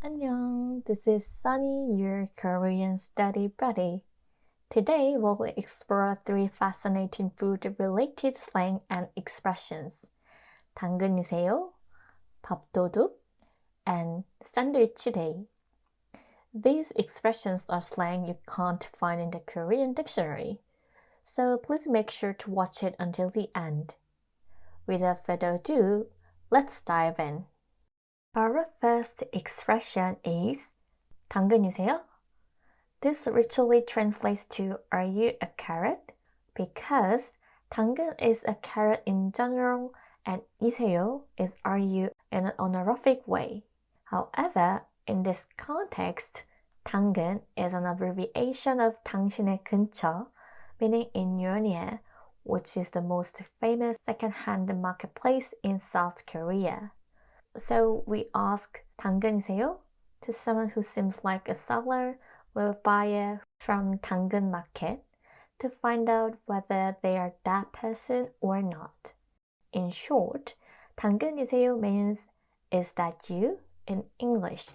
안녕, this is Sunny, your Korean study buddy. Today we'll explore 3 fascinating food-related slang and expressions. 당근이세요, 밥도둑, and 샌드위치 day. These expressions are slang you can't find in the Korean dictionary, so please make sure to watch it until the end. Without further ado, let's dive in. Our first expression is 당근이세요? This literally translates to "Are you a carrot?" because 당근 is a carrot in general and 이세요 is "are you" in an honorific way. However, in this context, 당근 is an abbreviation of 당신의 근처, meaning in your near, which is the most famous second-hand marketplace in South Korea. So we ask 당근이세요 to someone who seems like a seller or buyer from 당근 market to find out whether they are that person or not. In short, 당근이세요 means "is that you?" in English.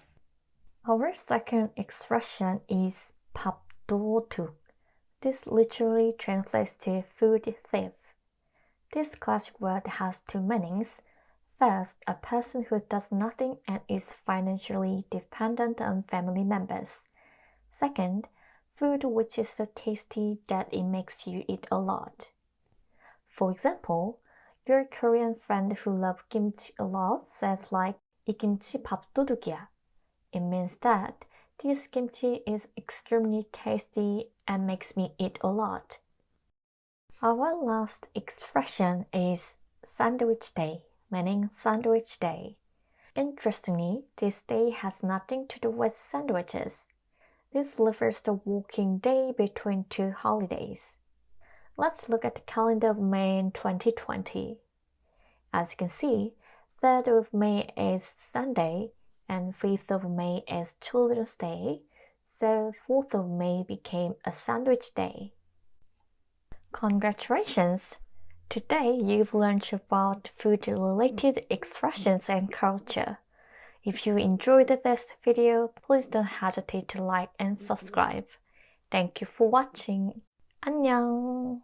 Our second expression is 밥도둑. This literally translates to food thief. This classic word has two meanings. First, a person who does nothing and is financially dependent on family members. Second, food which is so tasty that it makes you eat a lot. For example, your Korean friend who loves kimchi a lot says like, 이 김치 밥도둑이야. It means that this kimchi is extremely tasty and makes me eat a lot. Our last expression is sandwich day, meaning sandwich day. Interestingly, this day has nothing to do with sandwiches. This refers to working day between two holidays. Let's look at the calendar of May in 2020. As you can see, 3rd of May is Sunday and 5th of May is Children's Day, so 4th of May became a sandwich day. Congratulations! Today you've learned about food-related expressions and culture. If you enjoyed this video, please don't hesitate to like and subscribe. Thank you for watching. 안녕!